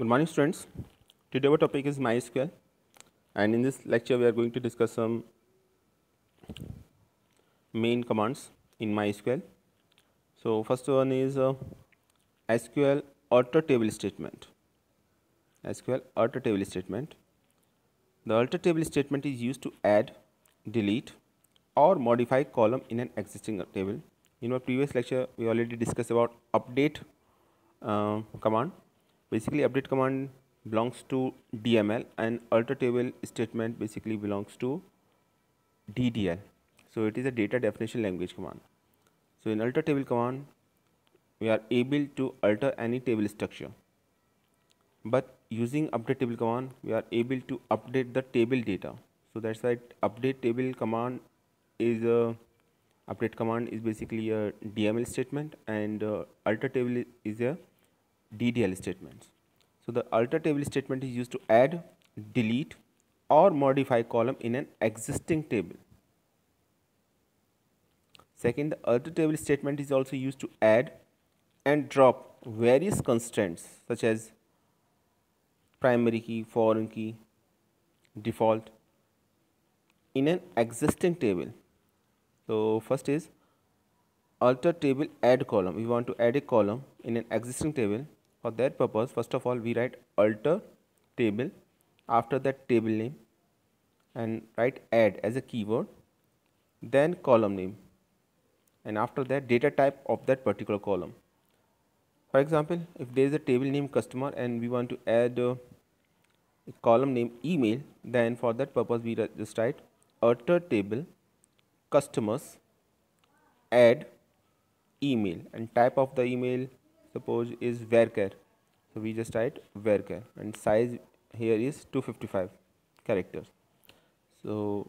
Good morning, students. Today our topic is MySQL, and in this lecture we are going to discuss some main commands in MySQL. So first one is SQL alter table statement. SQL alter table statement. The alter table statement is used to add, delete, or modify column in an existing table. In our previous lecture, we already discussed about update command. Basically, update command belongs to DML, and alter table statement basically belongs to DDL. So it is a data definition language command. So in alter table command, we are able to alter any table structure. But using update table command, we are able to update the table data. So that's why update table command is a update command is basically a DML statement, and alter table is a DDL statement. So the alter table statement is used to add, delete, or modify column in an existing table. Second, the alter table statement is also used to add and drop various constants such as primary key, foreign key, default in an existing table. So first is alter table add column. We want to add a column in an existing table. For that purpose, first of all, we write alter table, after that table name, and write add as a keyword, then column name, and after that data type of that particular column. For example, if there is a table name customer and we want to add a column name email, then for that purpose we just write alter table customers add email, and type of the email suppose is varchar, so we just write varchar, and size here is 255 characters. So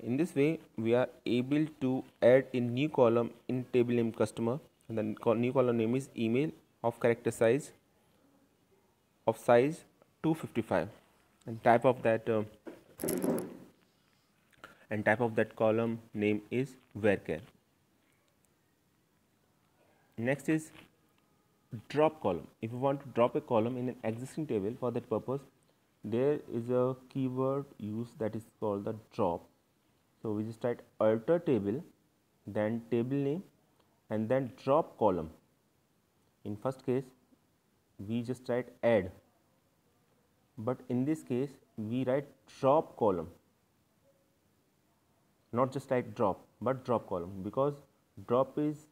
in this way we are able to add a new column in table name customer, and then new column name is email of character size 255, and type of that column name is varchar. Next is drop column. If you want to drop a column in an existing table, for that purpose there is a keyword used that is called the drop. So we just write alter table, then table name, and then drop column. In first case we just write add, but in this case we write drop column, not just write drop but drop column, because drop is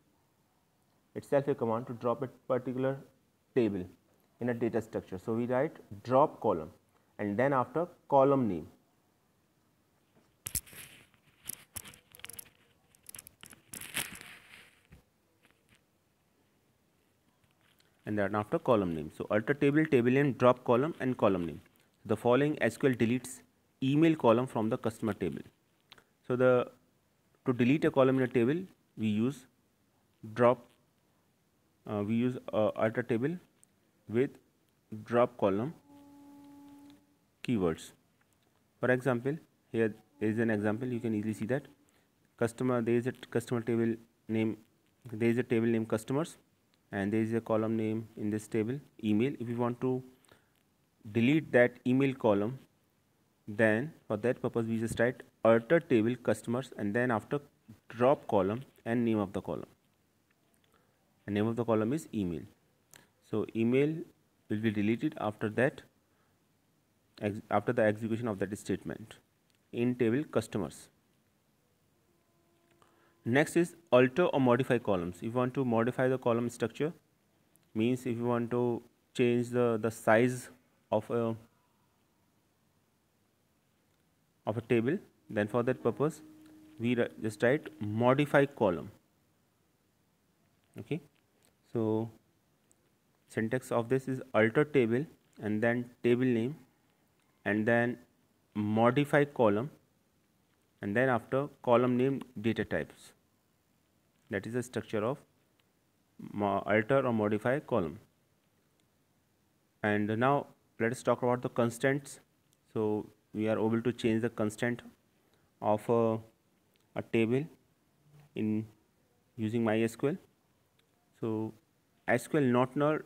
itself a command to drop a particular table in a data structure. So we write drop column, and then after column name. And then after column name. So alter table, table name, drop column, and column name. The following SQL deletes email column from the customer table. So to delete a column in a table, we use drop. We use alter table with drop column keywords. For example, here is an example. You can easily see that customer. There is a customer table name. There is a table name customers, and there is a column name in this table email. If we want to delete that email column, then for that purpose we just write alter table customers, and then after drop column and name of the column, and name of the column is email. So email will be deleted after that, after the execution of that statement in table customers. Next is alter or modify columns. If you want to modify the column structure, means if you want to change the size of a table, then for that purpose we just write modify column. Okay, so syntax of this is alter table, and then table name, and then modify column, and then after column name data types. That is the structure of alter or modify column. And now let us talk about the constants. So we are able to change the constant of a table in using MySQL. So SQL not null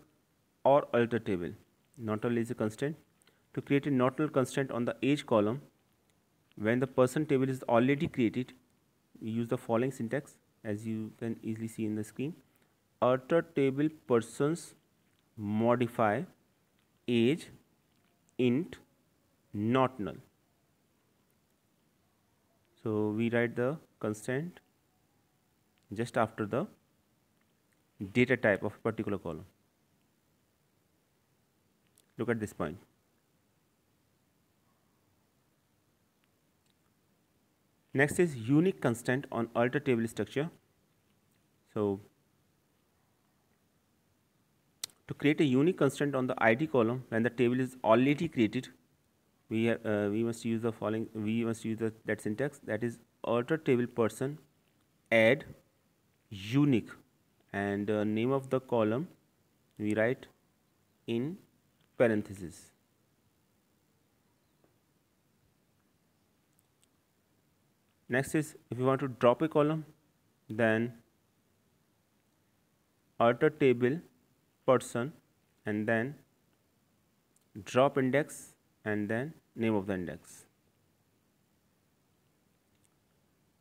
or alter table. Not null is a constraint. To create a not null constraint on the age column, when the person table is already created, we use the following syntax as you can easily see in the screen. Alter table persons modify age int not null. So we write the constraint just after the data type of a particular column. Look at this point. Next is unique constraint on alter table structure. So to create a unique constraint on the ID column when the table is already created, we must use the following. We must use that syntax, that is alter table person add unique, and name of the column we write in parentheses. Next is, if you want to drop a column, then alter table person and then drop index and then name of the index.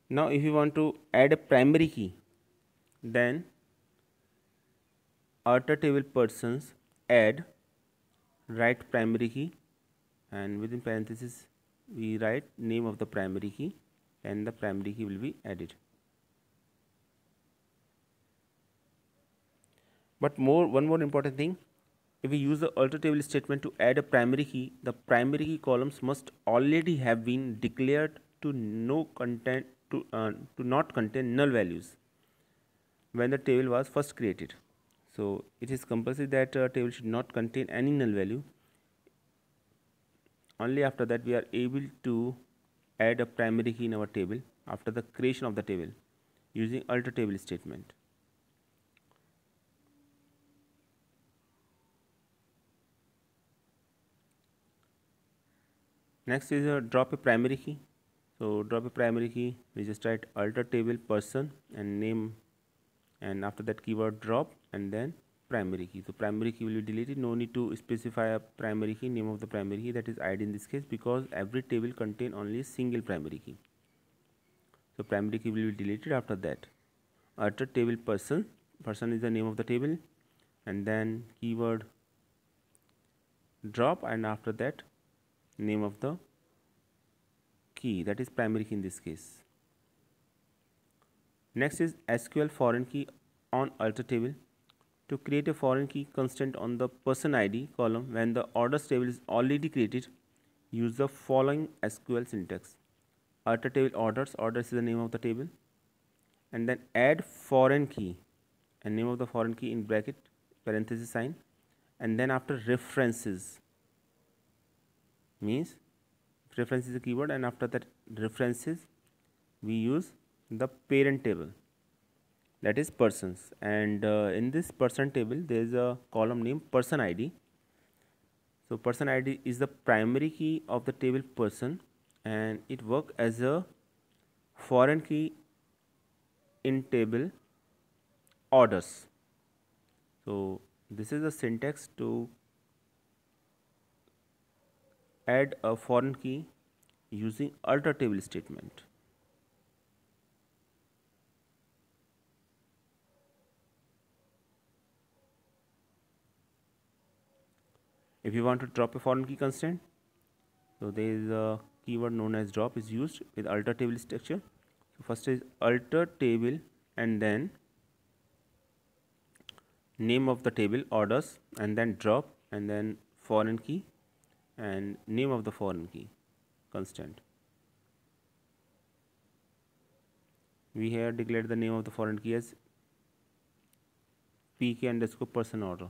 Now if you want to add a primary key, then alter table persons add write primary key, and within parentheses we write name of the primary key, and the primary key will be added. But one more important thing, if we use the alter table statement to add a primary key, the primary key columns must already have been declared to not contain null values when the table was first created. So it is compulsory that a table should not contain any null value. Only after that we are able to add a primary key in our table after the creation of the table using alter table statement. Next is drop a primary key. So drop a primary key, we just write alter table person and name, and after that keyword drop and then primary key. So primary key will be deleted. No need to specify a primary key, name of the primary key, that is ID in this case, because every table contain only a single primary key. So primary key will be deleted. After that alter table person is the name of the table, and then keyword drop, and after that name of the key, that is primary key in this case. Next is SQL foreign key on alter table. To create a foreign key constraint on the person ID column when the orders table is already created, use the following SQL syntax. Alter table orders is the name of the table, and then add foreign key and name of the foreign key in bracket parenthesis sign, and then after references, means reference is a keyword, and after that references we use the parent table, that is persons, and in this person table there is a column named person ID. So person ID is the primary key of the table person, and it works as a foreign key in table orders. So this is the syntax to add a foreign key using alter table statement. If you want to drop a foreign key constraint, so there is a keyword known as drop is used with alter table structure. So first is alter table and then name of the table orders, and then drop, and then foreign key and name of the foreign key constant. We here declared the name of the foreign key as pk underscore person order,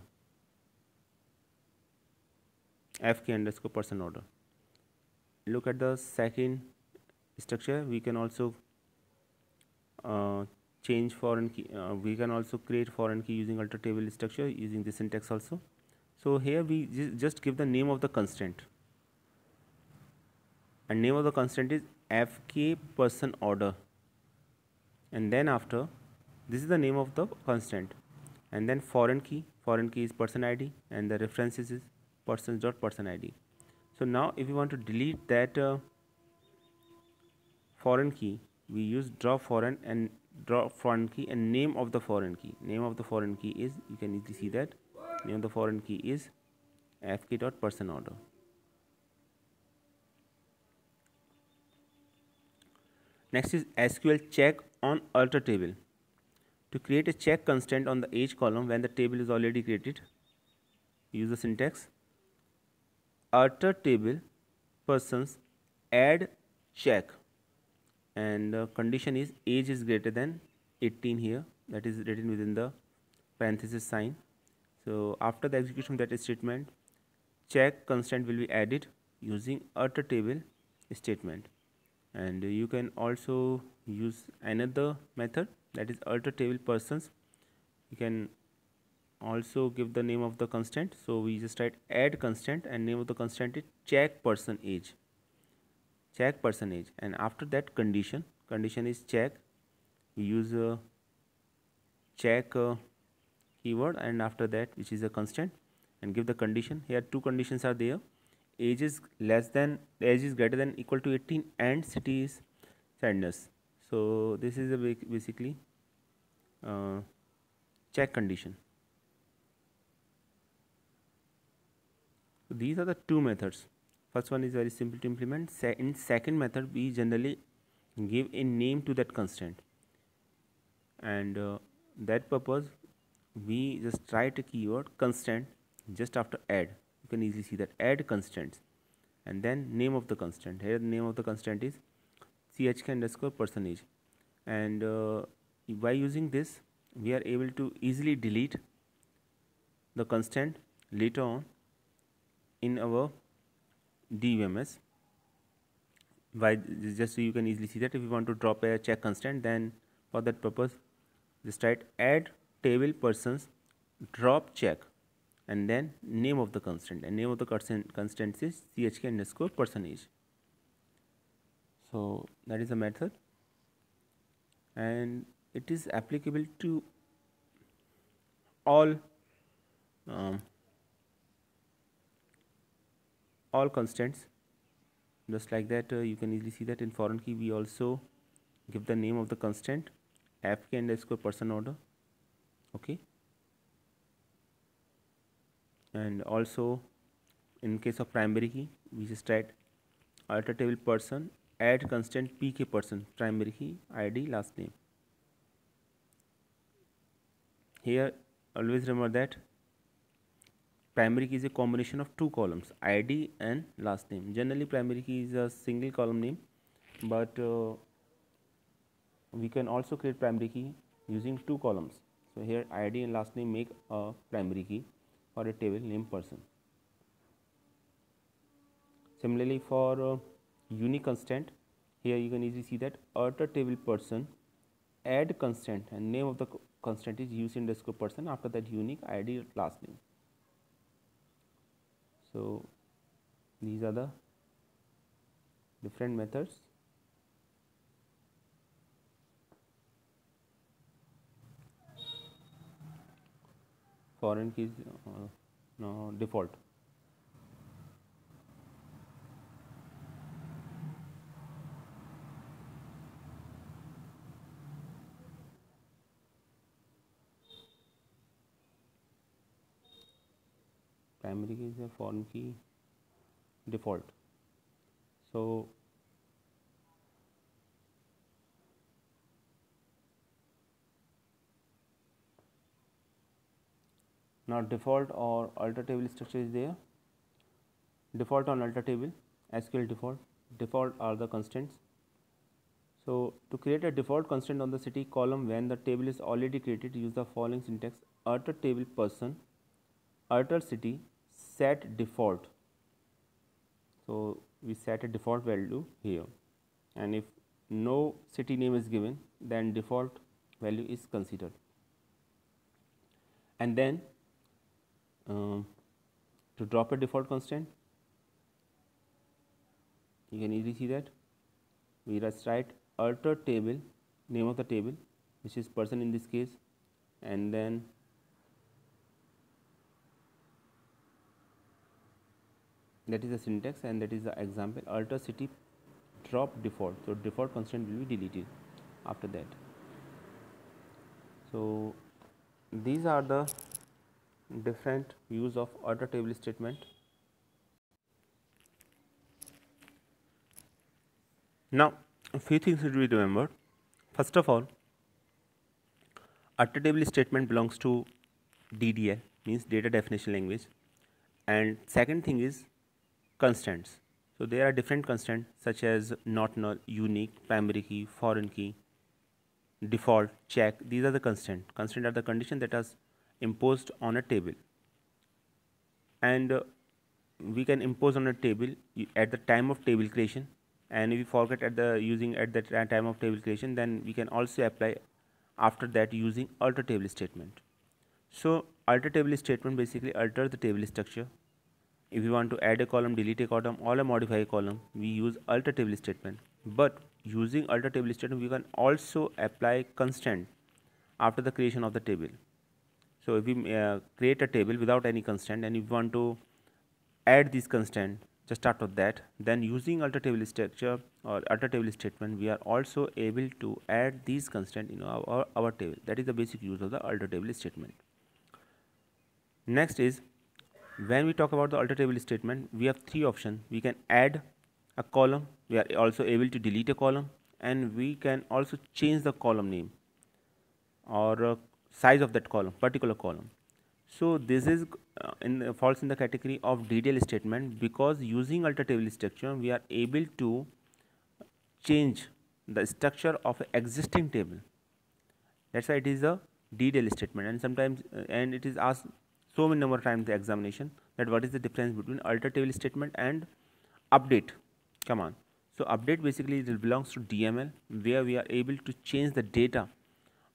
fk underscore person order. Look at the second structure. We can also change foreign key. We can also create foreign key using alter table structure using this syntax also. So here we just give the name of the constraint, and name of the constraint is fk person order, and then after this is the name of the constraint, and then foreign key is person ID, and the references is persons dot person id. So now if you want to delete that foreign key, we use drop foreign key and name of the foreign key. Name of the foreign key is, you can easily see that name of the foreign key is fk dot person order. Next is SQL check on alter table. To create a check constant on the age column when the table is already created, use the syntax alter table persons add check, and condition is age is greater than 18 here, that is written within the parenthesis sign. So after the execution of that statement, check constant will be added using alter table statement. And you can also use another method, that is alter table persons. You can also give the name of the constant. So we just write add constant and name of the constant is check person age, check person age, and after that condition is check. We use a check keyword, and after that, which is a constant, and give the condition. Here two conditions are there: age is greater than equal to 18 and city is sadness. So this is a basically check condition. So these are the two methods. First one is very simple to implement. In second method, we generally give a name to that constant, and that purpose we just write a keyword constant just after add. You can easily see that add constants, and then name of the constant. Here the name of the constant is chk underscore person age, and by using this we are able to easily delete the constant later on in our DUMS. By just so you can easily see that if you want to drop a check constant, then for that purpose just write add table persons drop check, and then name of the constant, and name of the constant is chk underscore person age. So that is a method, and it is applicable to all constants. Just like that, you can easily see that in foreign key we also give the name of the constant fk underscore person order. Okay, and also in case of primary key we just write alter table person add constant pk person primary key id last name. Here always remember that primary key is a combination of two columns, id and last name. Generally primary key is a single column name, but we can also create primary key using two columns. So here id and last name make a primary key for a table named person. Similarly for unique constant, here you can easily see that alter table person add constant, and name of the constant is uc underscore person, after that unique id last name. So these are the different methods. Foreign keys no default. Primary key is a foreign key default. So now default or alter table structure is there. Default on alter table, SQL default are the constants. So to create a default constant on the city column when the table is already created, use the following syntax: alter table person alter city set default. So we set a default value here, and if no city name is given, then default value is considered. And then to drop a default constant, you can easily see that we just write alter table, name of the table, which is person in this case, and then That is the syntax, and that is the example. Alter city drop default. So default constant will be deleted after that. So these are the different use of alter table statement. Now a few things should be remembered. First of all, alter table statement belongs to DDL, means data definition language, and second thing is constants. So there are different constants such as not null, unique, primary key, foreign key, default, check. These are the constant. Constant are the condition that are imposed on a table, and we can impose on a table at the time of table creation, and if we forget at the using at the time of table creation, then we can also apply after that using alter table statement. So alter table statement basically alter the table structure. If we want to add a column, delete a column, or modify a column, we use alter table statement. But using alter table statement, we can also apply constant after the creation of the table. So if we create a table without any constant, and if we want to add this constant just after that, then using alter table structure or alter table statement, we are also able to add these constant in our table. That is the basic use of the alter table statement. Next is, when we talk about the alter table statement, we have three options. We can add a column, we are also able to delete a column, and we can also change the column name or size of that column, particular column. So this is falls in the category of DDL statement, because using alter table structure we are able to change the structure of an existing table. That's why it is a DDL statement, and sometimes and it is asked so many number of times the examination that what is the difference between alter table statement and update command. So update basically it belongs to DML, where we are able to change the data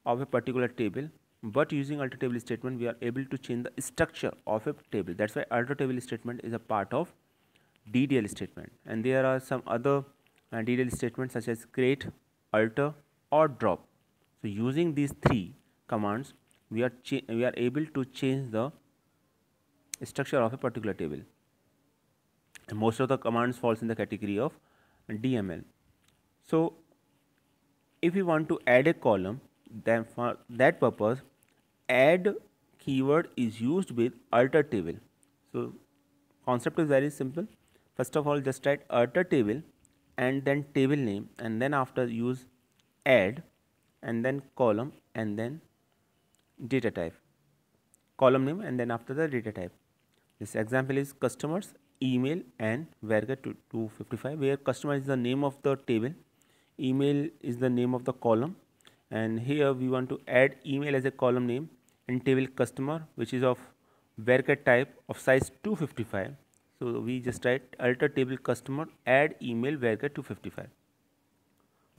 of a particular table, but using alter table statement we are able to change the structure of a table. That's why alter table statement is a part of DDL statement. And there are some other DDL statements such as create, alter, or drop. So using these three commands, we are able to change the structure of a particular table. And most of the commands falls in the category of DML. So if we want to add a column, then for that purpose add keyword is used with alter table. So concept is very simple. First of all, just write alter table and then table name, and then after use add and then column and then data type, column name and then after the data type. This example is customers email and varchar 255, where customer is the name of the table, email is the name of the column, and here we want to add email as a column name and table customer, which is of varchar type of size 255. So we just write alter table customer add email varchar 255.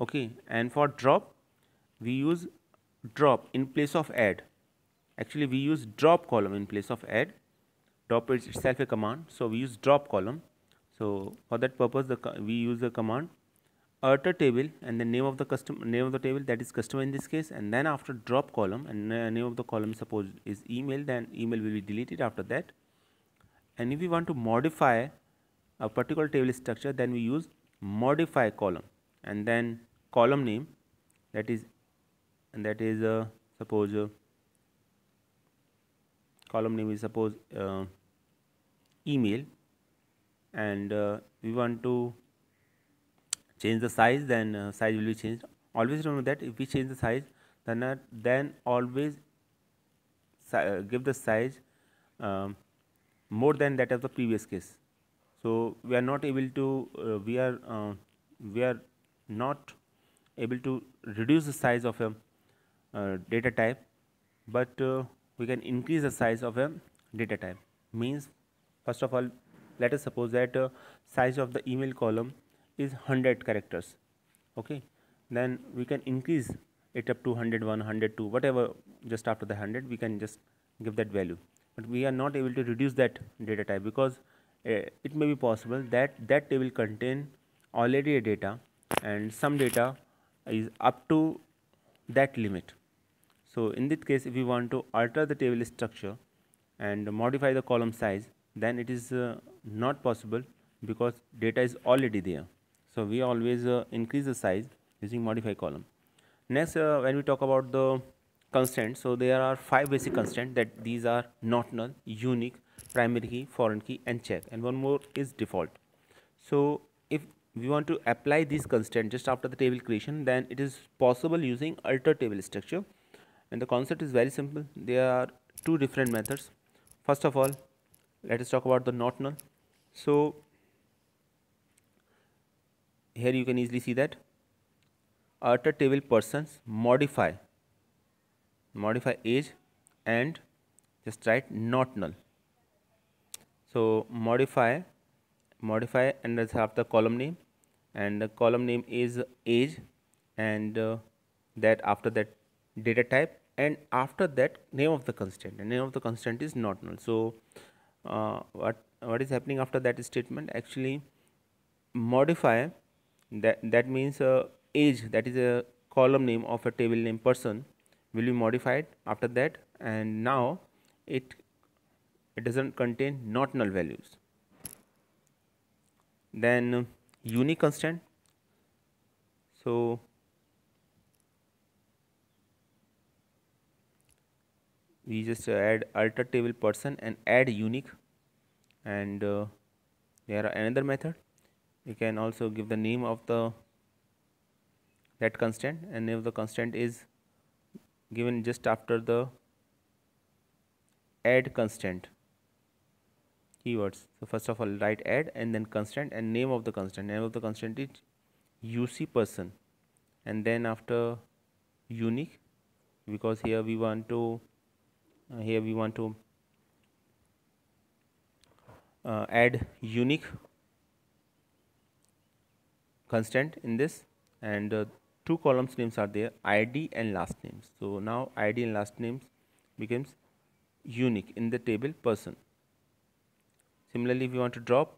Okay, and for drop we use drop in place of add. Actually we use drop column in place of add. Drop is itself a command, so we use drop column. So for that purpose we use the command alter table and the name of the name of the table, that is customer in this case, and then after drop column and name of the column suppose is email, then email will be deleted after that. And if we want to modify a particular table structure, then we use modify column and then column name, that is suppose column name is suppose email, and we want to change the size, then size will be changed. Always remember that if we change the size, then always give the size more than that of the previous case. So we are not able to we are not able to reduce the size of a data type, but we can increase the size of a data type. Means, first of all, let us suppose that size of the email column is 100 characters. Okay, then we can increase it up to 101, 102, whatever. Just after the 100 we can just give that value, but we are not able to reduce that data type, because it may be possible that that table contain already a data and some data is up to that limit. So in this case, if we want to alter the table structure and modify the column size, then it is not possible because data is already there. So we always increase the size using modify column. Next, when we talk about the constraints, so there are 5 basic constraints, that these are not null, unique, primary key, foreign key, and check, and one more is default. So if we want to apply these constraints just after the table creation, then it is possible using alter table structure, and the concept is very simple. There are two different methods. First of all, let us talk about the not null. So here you can easily see that alter table persons modify age and just write not null. So modify and let's have the column name, and the column name is age, and that after that data type, and after that name of the constraint, and name of the constraint is not null. So what is happening after that statement? Actually, modify, that means age, that is a column name of a table name person, will be modified after that, and now it doesn't contain not null values. Then unique constant. So we just add alter table person and add unique, and there are another method. You can also give the name of the that constant, and name of the constant is given just after the add constant keywords. So first of all, write add and then constant and name of the constant. Name of the constant is UC person, and then after unique, because here we want to add unique constant in this, and two columns names are there, ID and last names. So now ID and last names becomes unique in the table person. Similarly, if you want to drop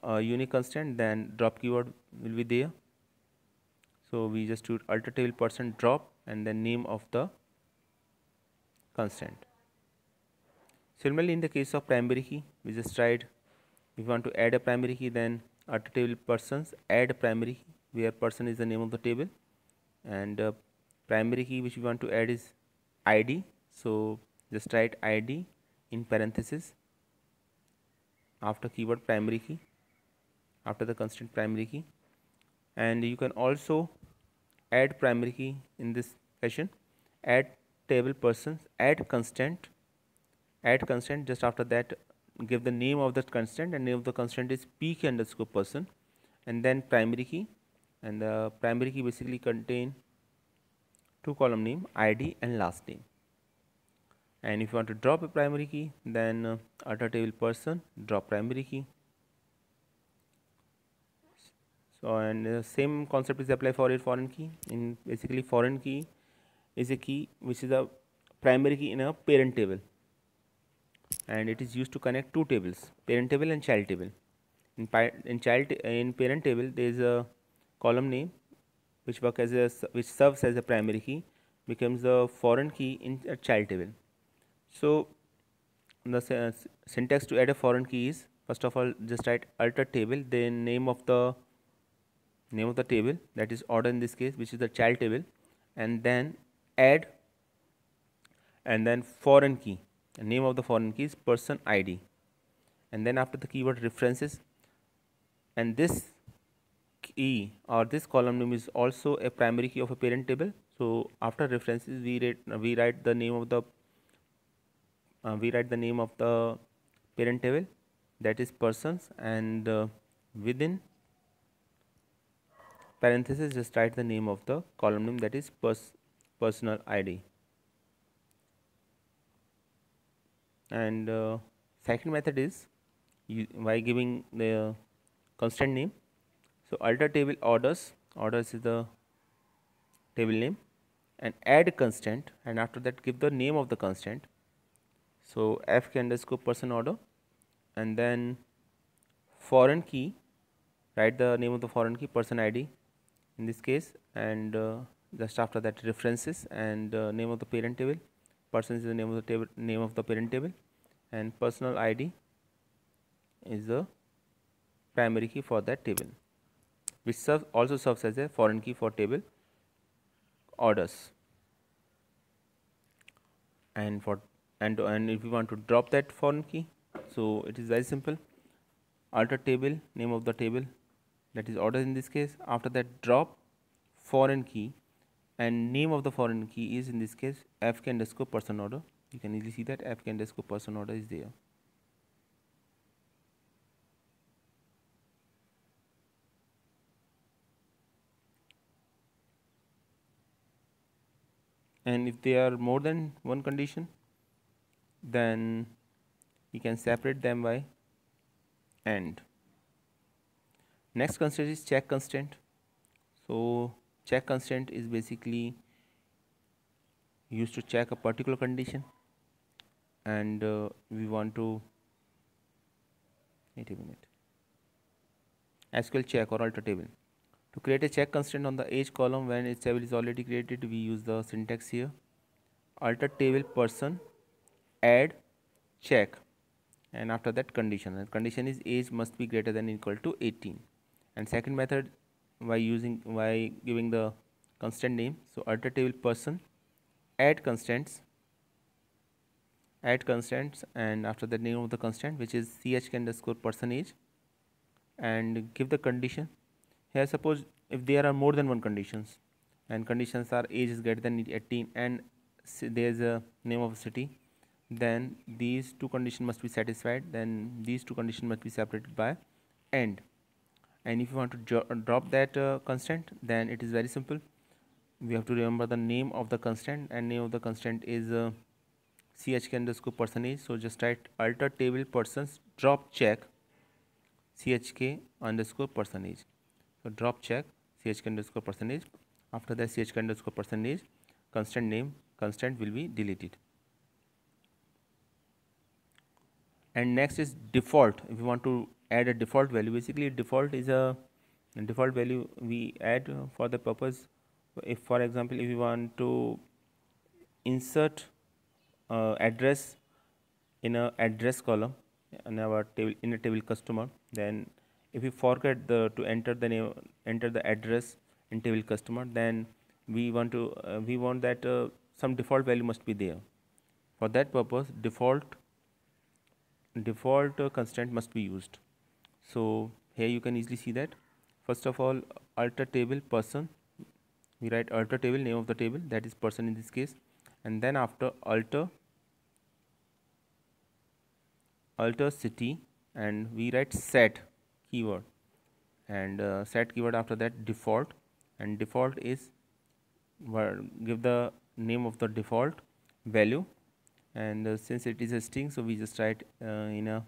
a unique constant, then drop keyword will be there. So we just do alter table person drop and then name of the constant. Similarly, in the case of primary key, we just tried, if you want to add a primary key, then alter table persons add primary key, where person is the name of the table, and primary key which we want to add is ID. So just write ID in parenthesis after keyword primary key, after the constant primary key, and you can also add primary key in this fashion: add table persons, add constant, just after that give the name of the constant, and name of the constant is peak underscore person, and then primary key, and the primary key basically contain two column name, ID and last name. And if you want to drop a primary key, then alter table person drop primary key. So and same concept is applied for a foreign key. In basically foreign key is a key which is a primary key in a parent table, and it is used to connect two tables, parent table and child table. In parent table there is a column name which serves as a primary key, becomes a foreign key in a child table. So the syntax to add a foreign key is, first of all, just write alter table, then name of the table, that is order in this case, which is the child table, and then add, and then foreign key, and name of the foreign key is person ID, and then after the keyword references, and this key or this column name is also a primary key of a parent table. So after references we write the name of the parent table, that is persons, and within parenthesis just write the name of the column name, that is personal ID. And second method is by giving the constant name. So alter table orders is the table name, and add constant, and after that give the name of the constant. So f underscore person order, and then foreign key, write the name of the foreign key, person ID in this case, and just after that references, and name of the parent table, person is the name of the parent table, and personal ID, is the primary key for that table, which also serves as a foreign key for table orders. And for and if you want to drop that foreign key, so it is very simple. Alter table, name of the table, that is order in this case. After that, drop foreign key, and name of the foreign key is in this case fk underscore person order. You can easily see that fk underscore person order is there. And if they are more than one condition, then you can separate them by AND. Next constraint is check constraint. So check constraint is basically used to check a particular condition, and we want to wait a minute. SQL check or alter table. To create a check constraint on the age column when its table is already created, we use the syntax here: alter table person add check, and after that condition. And condition is age must be greater than or equal to 18. And second method, by giving the constraint name. So alter table person add constraints, and after the name of the constraint, which is chk underscore person age, and give the condition. Here suppose if there are more than one conditions, and conditions are age is greater than 18 and there is a name of a city, then these two conditions must be satisfied, then these two conditions must be separated by AND. And if you want to drop that constraint, then it is very simple. We have to remember the name of the constraint, and name of the constraint is chk underscore person age. So just write alter table persons drop check chk underscore person age. So drop check chk underscore person age. After that, chk underscore person age, constraint name, constraint will be deleted. And next is default. If you want to add a default value, basically default is a default value we add for the purpose. If for example, if you want to insert address in a address column in our table, in a table customer, then if you forget to enter the name, enter the address in table customer, then we want that some default value must be there. For that purpose, default constraint must be used. So here you can easily see that. First of all, alter table person, we write alter table, name of the table, that is person in this case, and then after alter city, and we write set keyword, and set keyword, after that default, and default is give the name of the default value, and since it is a string, so we just write in a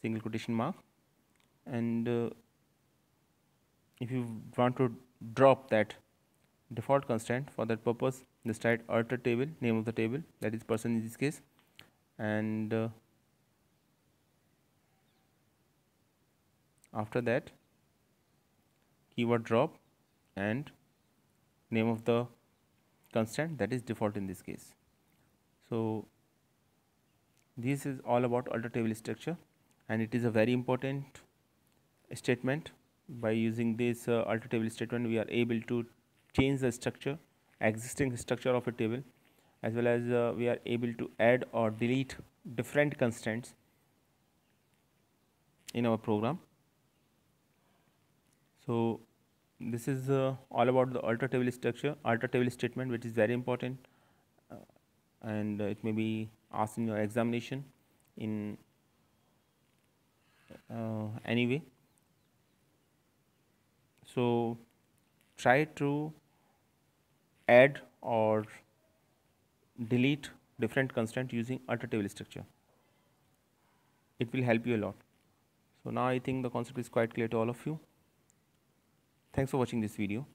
single quotation mark. And if you want to drop that default constraint, for that purpose just write alter table, name of the table, that is person in this case, and after that keyword drop and name of the constraint, that is default in this case. So this is all about alter table structure, and it is a very important statement. By using this alter table statement, we are able to change the structure, existing structure of a table, as well as we are able to add or delete different constraints in our program. So this is all about the alter table structure, alter table statement, which is very important, and it may be asked in your examination in any way. So try to add or delete different constraints using alter table structure. It will help you a lot. So now I think the concept is quite clear to all of you. Thanks for watching this video.